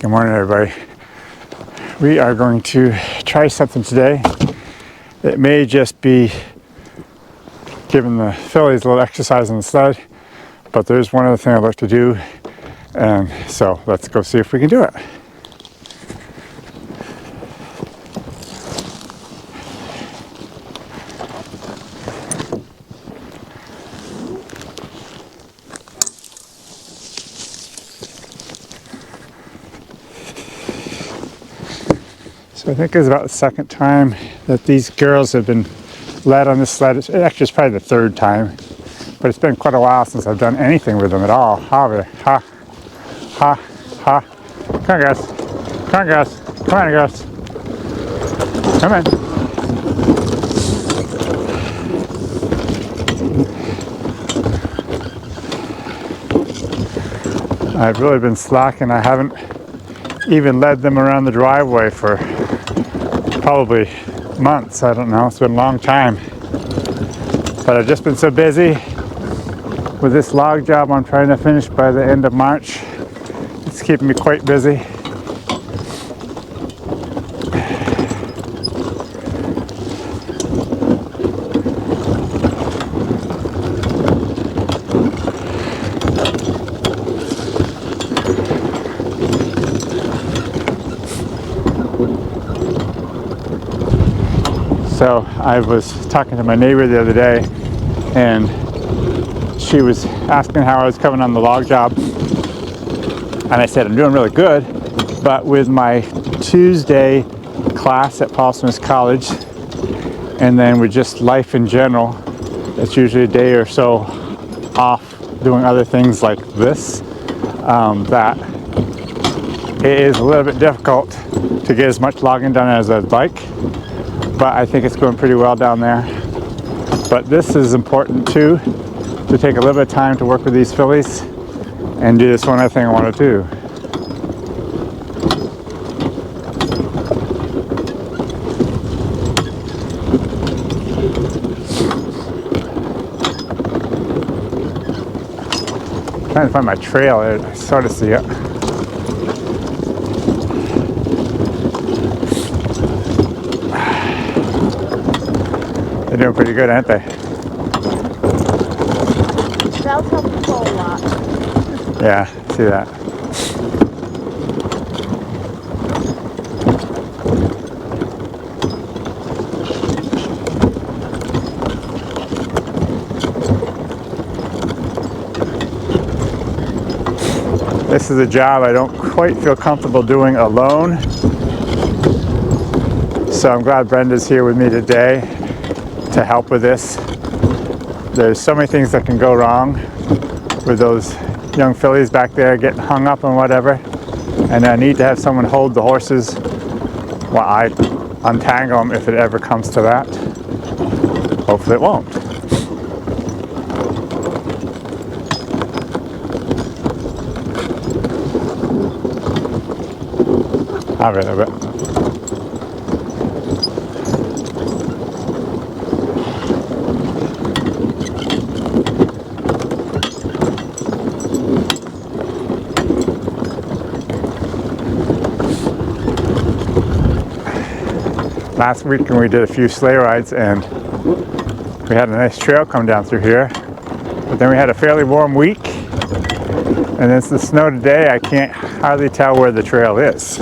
Good morning, everybody. We are going to try something today. It may just be giving the fillies a little exercise on the sled, but there's one other thing I'd like to do, and so let's go see if we can do it. So I think it's about the second time that these girls have been led on this sled. Actually, it's probably the third time, but it's been quite a while since I've done anything with them at all. Ha, ha, ha, ha. Come on, girls. Come on, girls. Come on, girls. Come on. I've really been slacking. I haven't even led them around the driveway for probably months. I don't know. It's been a long time. But I've just been so busy with this log job I'm trying to finish by the end of March. It's keeping me quite busy. So I was talking to my neighbor the other day, and she was asking how I was coming on the log job, and I said I'm doing really good, but with my Tuesday class at Paul Smith College, and then with just life in general, it's usually a day or so off doing other things like this, that it is a little bit difficult to get as much logging done as I'd like. But I think it's going pretty well down there. But this is important too, to take a little bit of time to work with these fillies and do this one other thing I want to do. I'm trying to find my trail. I sort of see it. They're doing pretty good, aren't they? They'll help you pull a lot. Yeah, see that. This is a job I don't quite feel comfortable doing alone. So I'm glad Brenda's here with me today to help with this. There's so many things that can go wrong with those young fillies back there getting hung up and whatever, and I need to have someone hold the horses while I untangle them if it ever comes to that. Hopefully it won't. All right, a bit. Last weekend we did a few sleigh rides and we had a nice trail come down through here, but then we had a fairly warm week, and it's the snow today. I can't hardly tell where the trail is.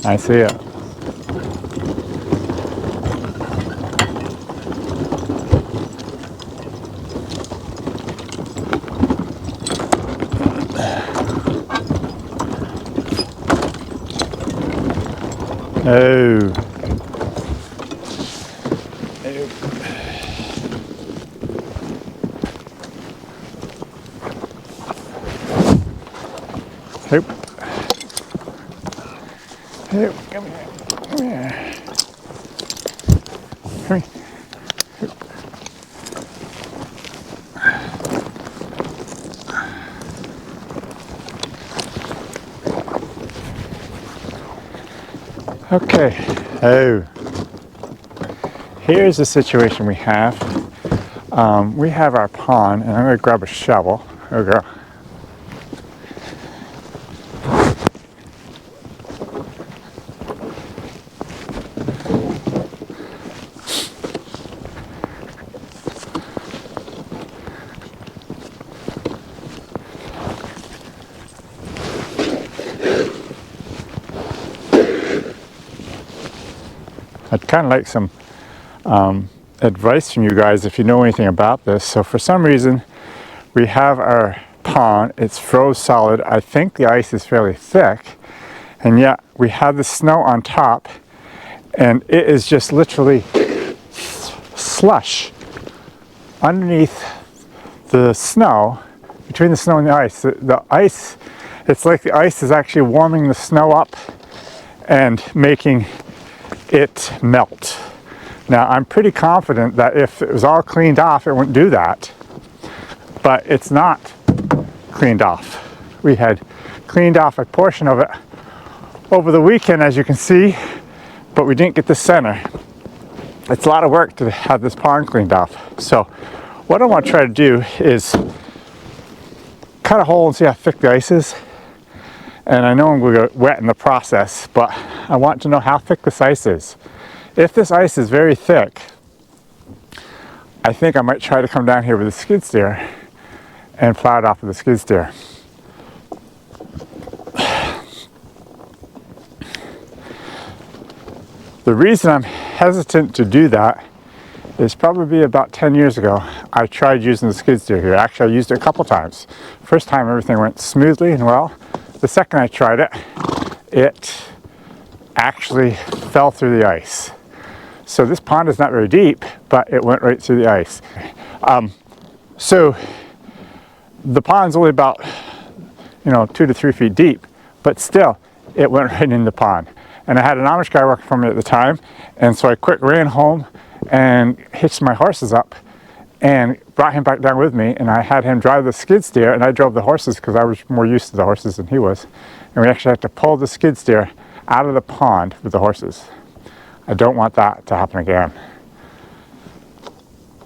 I see it. Oh. Oop. Oop. Come here. Come here. Come here. Okay. Oh. Here's the situation we have. We have our pond, and I'm going to grab a shovel. There we go. I'd kind of like some advice from you guys if you know anything about this. So for some reason, we have our pond, it's froze solid. I think the ice is fairly thick, and yet we have the snow on top, and it is just literally slush underneath the snow, between the snow and the ice. The ice, it's like the ice is actually warming the snow up and making it melt. Now, I'm pretty confident that if it was all cleaned off, it wouldn't do that, but it's not cleaned off. We had cleaned off a portion of it over the weekend, as you can see, but we didn't get the center. It's a lot of work to have this pond cleaned off. So what I want to try to do is cut a hole and see how thick the ice is. And I know I'm going to get wet in the process, but I want to know how thick this ice is. If this ice is very thick, I think I might try to come down here with a skid steer and plow it off with a skid steer. The reason I'm hesitant to do that is probably about 10 years ago, I tried using the skid steer here. Actually, I used it a couple times. First time everything went smoothly and well. The second I tried it, it actually fell through the ice. So this pond is not very deep, but it went right through the ice. So the pond's only about, 2 to 3 feet deep, but still, it went right in the pond. And I had an Amish guy working for me at the time, and so I quick ran home and hitched my horses up and brought him back down with me, and I had him drive the skid steer, and I drove the horses because I was more used to the horses than he was. And we actually had to pull the skid steer out of the pond with the horses. I don't want that to happen again.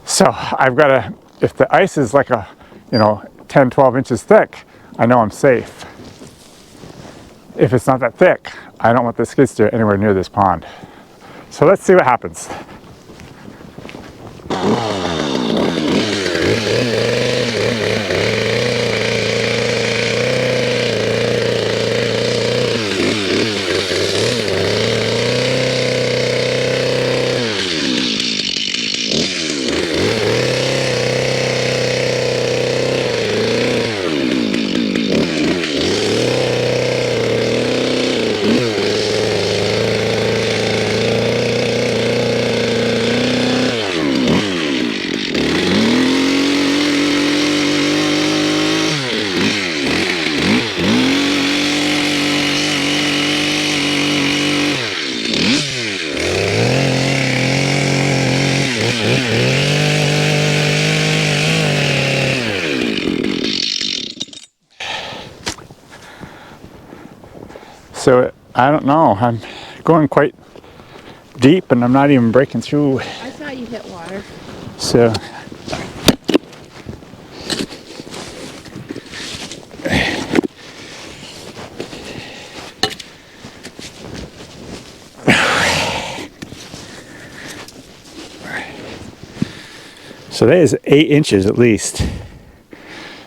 So I've got to, if the ice is like 10, 12 inches thick, I know I'm safe. If it's not that thick, I don't want the skid steer anywhere near this pond. So let's see what happens. So I don't know, I'm going quite deep and I'm not even breaking through. I thought you hit water. So so that is 8 inches at least.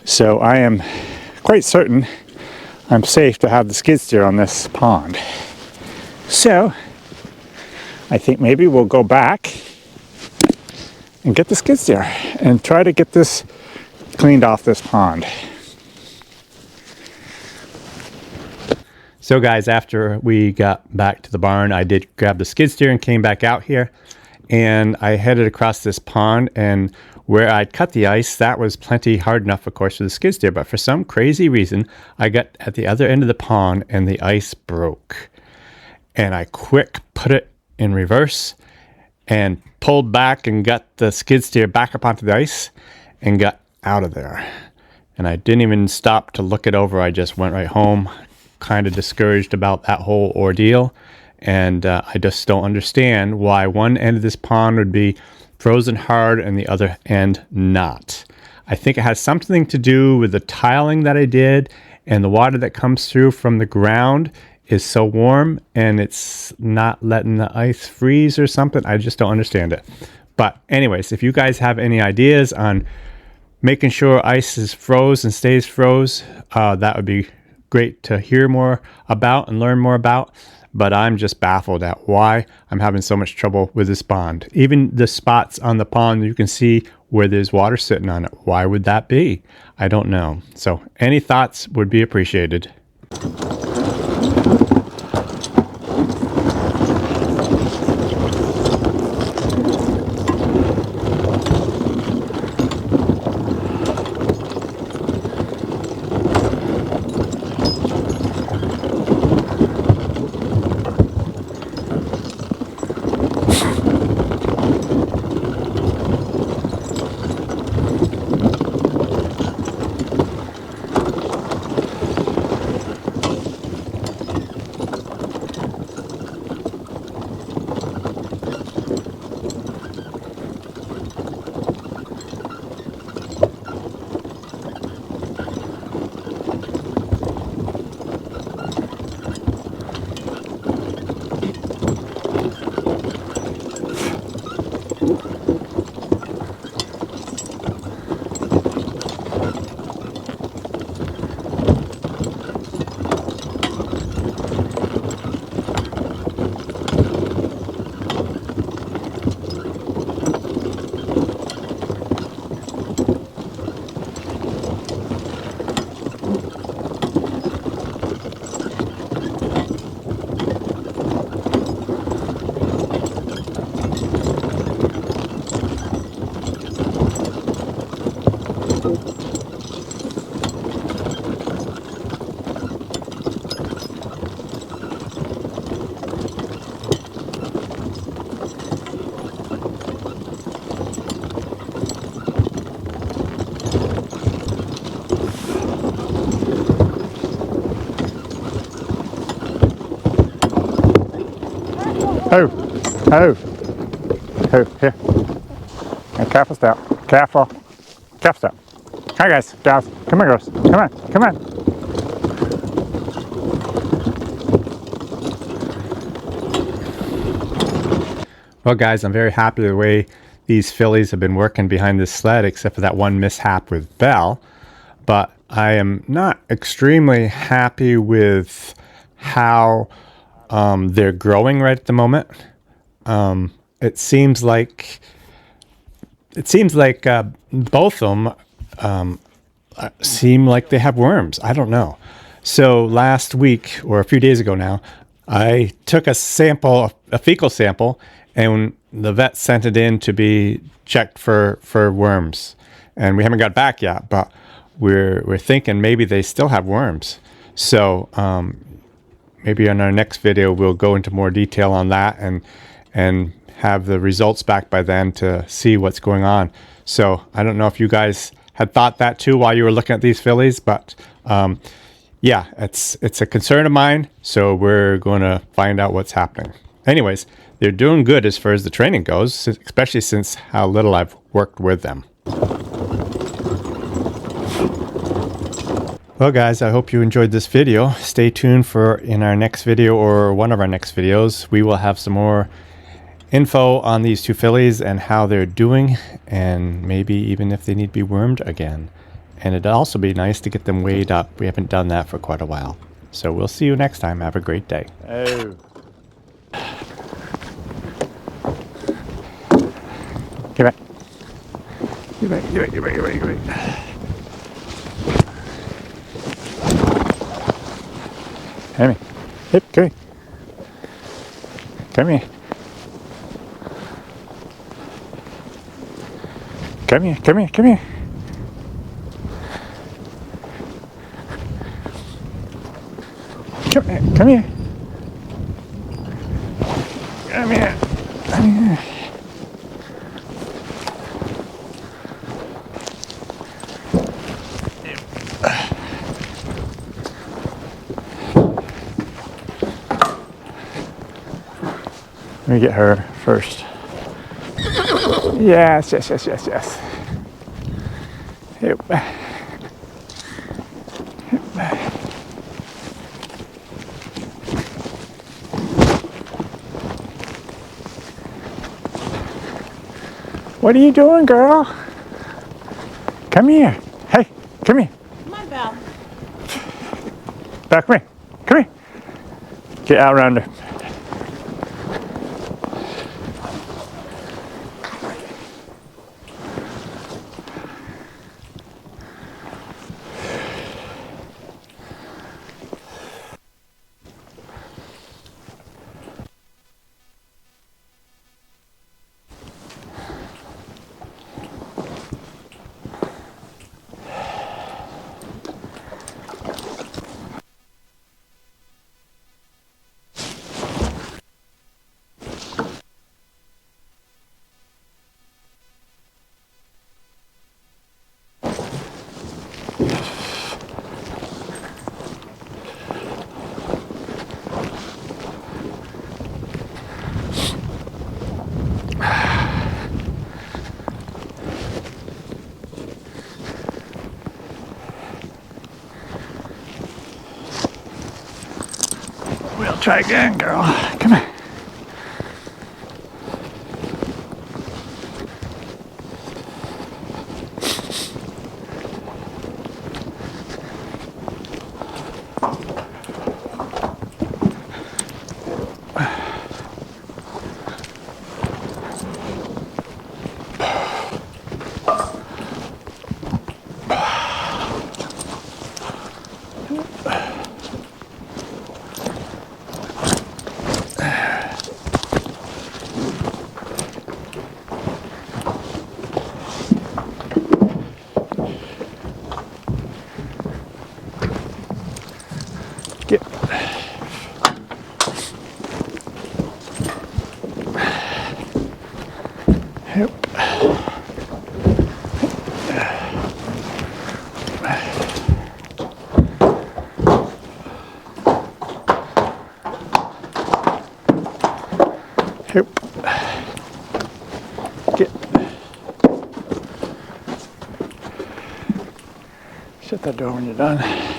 So I am quite certain I'm safe to have the skid steer on this pond. So I think maybe we'll go back and get the skid steer and try to get this cleaned off this pond. So guys, after we got back to the barn, I did grab the skid steer and came back out here, and I headed across this pond, and where I'd cut the ice, that was plenty hard enough, of course, for the skid steer. But for some crazy reason, I got at the other end of the pond and the ice broke. And I quick put it in reverse and pulled back and got the skid steer back up onto the ice and got out of there. And I didn't even stop to look it over. I just went right home, kind of discouraged about that whole ordeal. And I just don't understand why one end of this pond would be frozen hard and the other end not. I think it has something to do with the tiling that I did, and the water that comes through from the ground is so warm and it's not letting the ice freeze or something. I just don't understand it. But anyways, if you guys have any ideas on making sure ice is froze and stays froze, that would be great to hear more about and learn more about. But I'm just baffled at why I'm having so much trouble with this pond. Even the spots on the pond, you can see where there's water sitting on it. Why would that be? I don't know. So any thoughts would be appreciated. Oh, here. And careful step. Careful. Careful step. Hi guys, gals. Come on, girls. Come on, come on. Well, guys, I'm very happy with the way these fillies have been working behind this sled, except for that one mishap with Belle. But I am not extremely happy with how they're growing right at the moment. It seems like both of them seem like they have worms. I don't know. So last week, or a few days ago now, I took a sample, a fecal sample, and the vet sent it in to be checked for worms. And we haven't got back yet, but we're thinking maybe they still have worms. So maybe in our next video we'll go into more detail on that and have the results back by then to see what's going on. So I don't know if you guys had thought that too while you were looking at these fillies, but yeah, it's a concern of mine. So we're going to find out what's happening. Anyways, they're doing good as far as the training goes, especially since how little I've worked with them. Well, guys, I hope you enjoyed this video. Stay tuned for in our next video, or one of our next videos. We will have some more info on these two fillies and how they're doing, and maybe even if they need to be wormed again. And it'd also be nice to get them weighed up. We haven't done that for quite a while. So we'll see you next time. Have a great day. Oh. Get back. Get back, get back, get back, get back, get back. Come here. Hip, come here. Come here. Come here, come here, come here. Come here, come here. Come here. Come here. Let me get her first. Yes, yes, yes, yes, yes. Yep. What are you doing, girl? Come here. Hey, come here. Come on, Belle. Back, come here. Come here. Get out around her. We'll try again, girl. Come here. Get. Yep. Yep. Get. Shut that door when you're done.